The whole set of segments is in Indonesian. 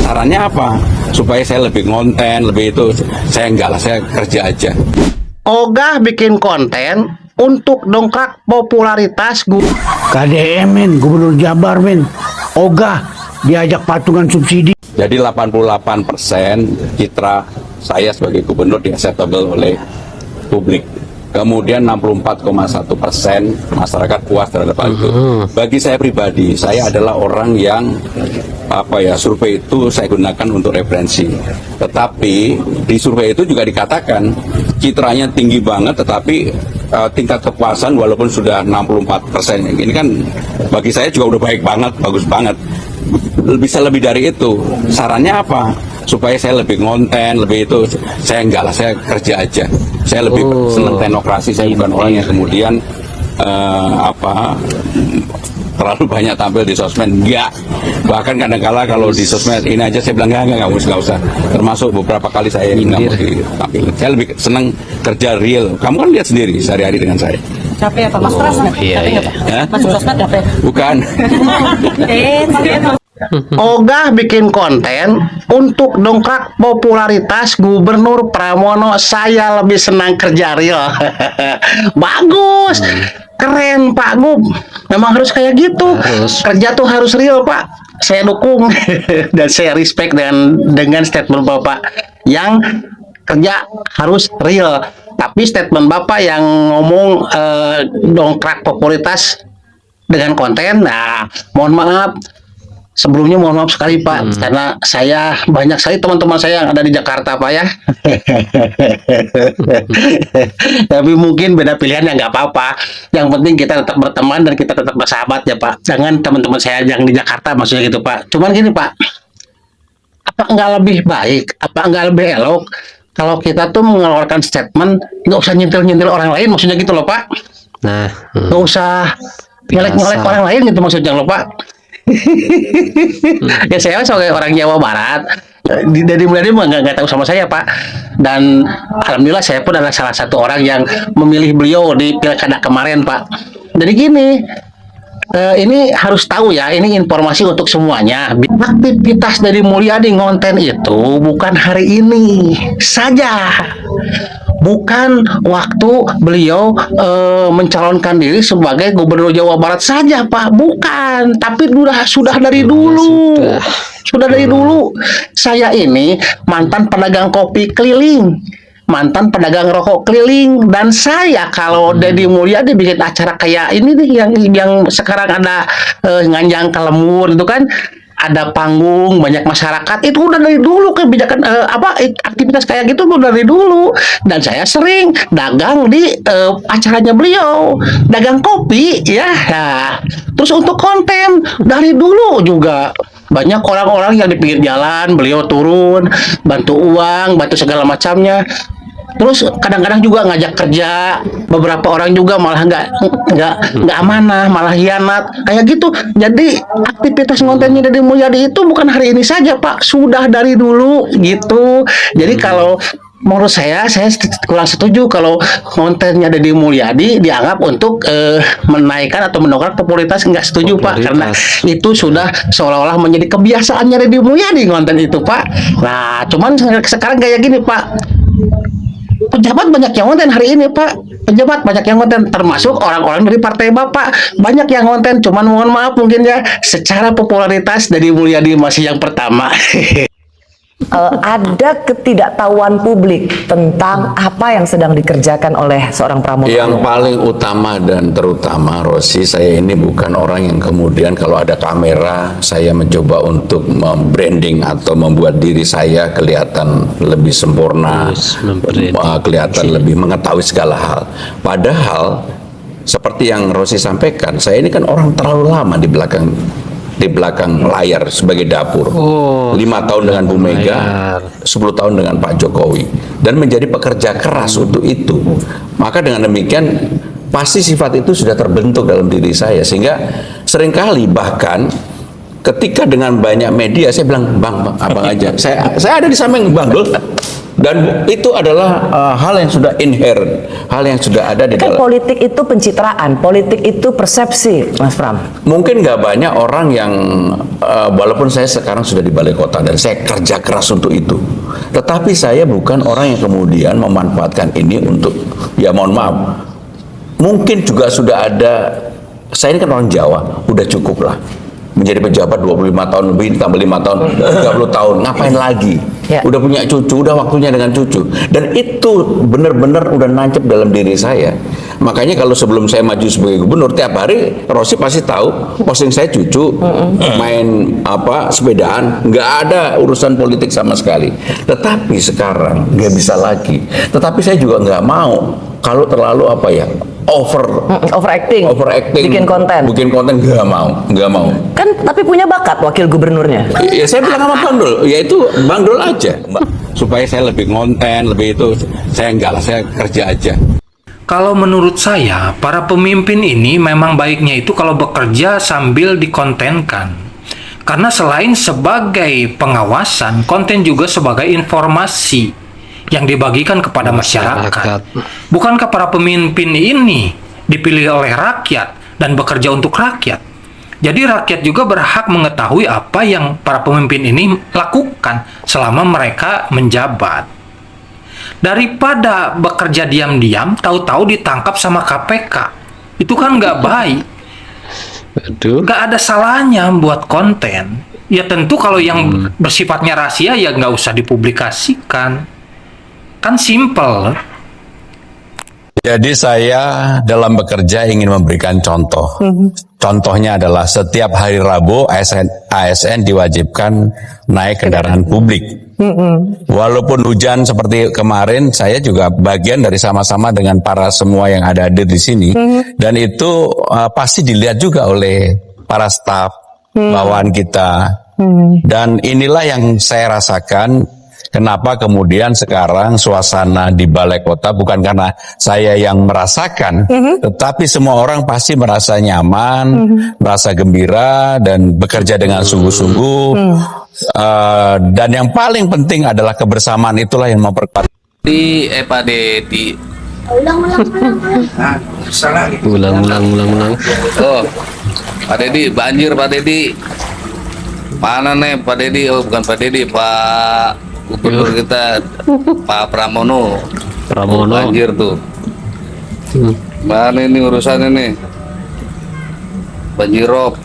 Sarannya apa? Supaya saya lebih konten, lebih itu. Saya enggak lah, saya kerja aja. Ogah bikin konten untuk dongkrak popularitas KDM men, Gubernur Jabar men. Ogah diajak patungan subsidi. Jadi 88% citra saya sebagai gubernur di-acceptable oleh publik. Kemudian 64,1% masyarakat puas terhadap hal itu. Bagi saya pribadi, saya adalah orang yang survei itu saya gunakan untuk referensi. Tetapi di survei itu juga dikatakan citranya tinggi banget, tetapi tingkat kepuasan walaupun sudah 64%. Ini kan bagi saya juga udah baik banget, bagus banget. Bisa lebih dari itu. Sarannya apa? Supaya saya lebih konten, lebih itu. Saya enggak lah, saya kerja aja. Saya lebih senang teknokrasi. Saya bukan orang yang kemudian terlalu banyak tampil di sosmed. Enggak. Bahkan kadang-kala kalau di sosmed ini aja saya bilang enggak usah. Termasuk beberapa kali saya nggak mau ditampil. Saya lebih senang kerja real. Kamu kan lihat sendiri sehari-hari dengan saya. Capek apa Mas Pras? Capek nggak, Pak? Masuk sosmed capek? Bukan. Ogah bikin konten untuk dongkrak popularitas Gubernur Pramono. Saya lebih senang kerja real. Bagus, keren Pak Gub. Memang harus kayak gitu. Kerja tuh harus real Pak. Saya dukung dan saya respect dengan statement Bapak yang kerja harus real. Tapi statement Bapak yang ngomong dongkrak popularitas dengan konten, nah mohon maaf. Sebelumnya mohon maaf sekali Pak, karena saya banyak sekali teman-teman saya yang ada di Jakarta Pak ya. Tapi mungkin beda pilihan ya nggak apa-apa. Yang penting kita tetap berteman dan kita tetap bersahabat ya Pak. Jangan teman-teman saya yang di Jakarta maksudnya gitu Pak. Cuman gini Pak, apa nggak lebih baik, apa nggak lebih elok kalau kita tuh mengeluarkan statement nggak usah nyentil-nyentil orang lain maksudnya gitu loh Pak. Nah, Nggak usah nyelek-nyelek orang lain gitu maksudnya loh Pak. Ya saya sebagai orang Jawa Barat dari mulai mah nggak tahu sama saya Pak, dan alhamdulillah saya pun adalah salah satu orang yang memilih beliau di pilkada kemarin Pak. Jadi gini, ini harus tahu ya, ini informasi untuk semuanya. Aktivitas dari Mulyadi ngonten itu bukan hari ini saja, bukan waktu beliau mencalonkan diri sebagai Gubernur Jawa Barat saja Pak, bukan, tapi sudah dari dulu. Sudah dari dulu. Saya ini mantan pedagang kopi keliling, mantan pedagang rokok keliling, dan saya kalau Deddy Mulyadi bikin acara kayak ini nih yang sekarang ada nganjang ke lemur itu kan, ada panggung, banyak masyarakat, itu udah dari dulu kebijakan aktivitas kayak gitu udah dari dulu. Dan saya sering dagang di acaranya beliau, dagang kopi ya. Terus untuk konten dari dulu juga banyak orang-orang yang di pinggir jalan beliau turun, bantu uang, bantu segala macamnya. Terus kadang-kadang juga ngajak kerja, beberapa orang juga malah nggak amanah, malah hianat kayak gitu. Jadi aktivitas kontennya Deddy Mulyadi itu bukan hari ini saja Pak, sudah dari dulu gitu. Jadi kalau menurut saya kurang setuju kalau kontennya Deddy Mulyadi dianggap untuk menaikkan atau mendongkrak popularitas. Nggak setuju Pak, karena itu sudah seolah-olah menjadi kebiasaannya Deddy Mulyadi konten itu Pak. Nah cuman sekarang kayak gini Pak, pejabat banyak yang konten hari ini Pak, pejabat banyak yang konten, termasuk orang-orang dari partai Bapak banyak yang konten. Cuman mohon maaf mungkin ya, secara popularitas Deddy Mulyadi masih yang pertama. Ada ketidaktahuan publik tentang apa yang sedang dikerjakan oleh seorang Pramono. Yang paling utama dan terutama Rosi, saya ini bukan orang yang kemudian kalau ada kamera saya mencoba untuk membranding atau membuat diri saya kelihatan lebih sempurna, kelihatan lebih mengetahui segala hal. Padahal seperti yang Rosi sampaikan, saya ini kan orang terlalu lama di belakang layar sebagai dapur. 5 tahun dengan Bu Mega, 10 tahun dengan Pak Jokowi, dan menjadi pekerja keras untuk itu. Maka dengan demikian pasti sifat itu sudah terbentuk dalam diri saya, sehingga seringkali bahkan ketika dengan banyak media saya bilang, bang abang aja, saya ada di samping Bang Dul, Dan itu adalah hal yang sudah inherent, hal yang sudah ada di Kan dalam. politik itu pencitraan, politik itu persepsi, Mas Pram. Mungkin nggak banyak orang yang walaupun saya sekarang sudah di balai kota dan saya kerja keras untuk itu, tetapi saya bukan orang yang kemudian memanfaatkan ini untuk, ya mohon maaf, mungkin juga sudah ada, saya ini kan orang Jawa, udah cukup lah menjadi pejabat 25 tahun lebih, tambah 5 tahun, 30 tahun, ngapain lagi? Ya. Udah punya cucu, udah waktunya dengan cucu. Dan itu benar-benar udah nancep dalam diri saya. Makanya kalau sebelum saya maju sebagai gubernur, tiap hari Rosi pasti tahu posting saya cucu, main sepedaan, nggak ada urusan politik sama sekali. Tetapi sekarang nggak bisa lagi. Tetapi saya juga nggak mau kalau terlalu Overacting, bikin konten. nggak mau. Kan tapi punya bakat wakil gubernurnya. Ya saya bilang sama Bang Dol, ya itu Bang Dol aja. Supaya saya lebih konten, lebih itu, saya enggak lah, saya kerja aja. Kalau menurut saya, para pemimpin ini memang baiknya itu kalau bekerja sambil dikontenkan. Karena selain sebagai pengawasan, konten juga sebagai informasi yang dibagikan kepada masyarakat. Bukankah para pemimpin ini dipilih oleh rakyat dan bekerja untuk rakyat? Jadi rakyat juga berhak mengetahui apa yang para pemimpin ini lakukan selama mereka menjabat. Daripada bekerja diam-diam, tahu-tahu ditangkap sama KPK. Itu kan nggak baik. Nggak ada salahnya buat konten. Ya tentu kalau yang bersifatnya rahasia ya nggak usah dipublikasikan. Kan simple. Jadi saya dalam bekerja ingin memberikan contoh. Contohnya adalah setiap hari Rabu ASN diwajibkan naik kendaraan publik. Walaupun hujan seperti kemarin, saya juga bagian dari sama-sama dengan para semua yang ada di sini. Dan itu pasti dilihat juga oleh para staf, bawahan kita. Dan inilah yang saya rasakan. Kenapa kemudian sekarang suasana di balai kota, bukan karena saya yang merasakan, tetapi semua orang pasti merasa nyaman, merasa gembira, dan bekerja dengan sungguh-sungguh. Dan yang paling penting adalah kebersamaan, itulah yang memperkuat. Pak Dedi. Ulang. Oh, Pak Dedi, banjir Pak Dedi. Mana nih Pak Dedi? Oh, bukan Pak Dedi, Pak Gubernur kita, Pak Pramono. Banjir tuh. Mana ini urusannya nih? Banjirop.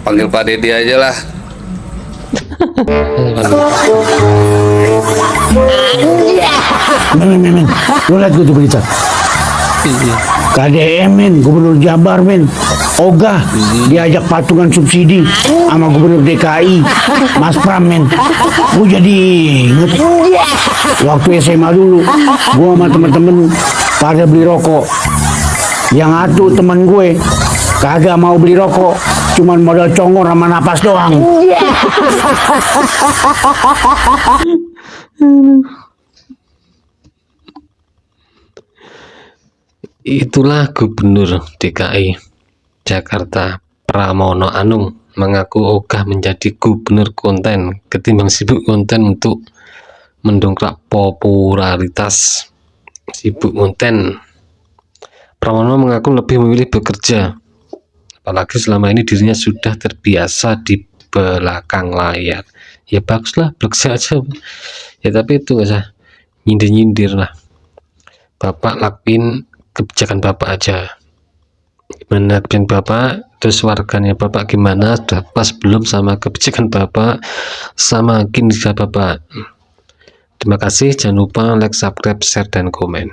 Panggil Pak Dedi aja lah. Men. Lu lihat gue tuh berita. KDM men, Gubernur Jabar men, ogah diajak patungan subsidi sama Gubernur DKI, Mas Pram men. Gue jadi inget waktu SMA dulu, gue sama temen-temen pada beli rokok. Yang satu temen gue kagak mau beli rokok, cuman modal congor sama napas doang. Itulah Gubernur DKI Jakarta Pramono Anung mengaku ogah menjadi gubernur konten ketimbang sibuk konten untuk mendongkrak popularitas. Sibuk konten, Pramono mengaku lebih memilih bekerja, apalagi selama ini dirinya sudah terbiasa di belakang layar. Ya baguslah, bekerja aja ya, tapi itu nggak usah nyindir-nyindir lah. Bapak lakuin kebijakan Bapak aja. Gimana kebijakan Bapak, terus warganya Bapak gimana, sudah pas belum sama kebijakan Bapak, sama kinerja Bapak. Terima kasih, jangan lupa like, subscribe, share, dan komen.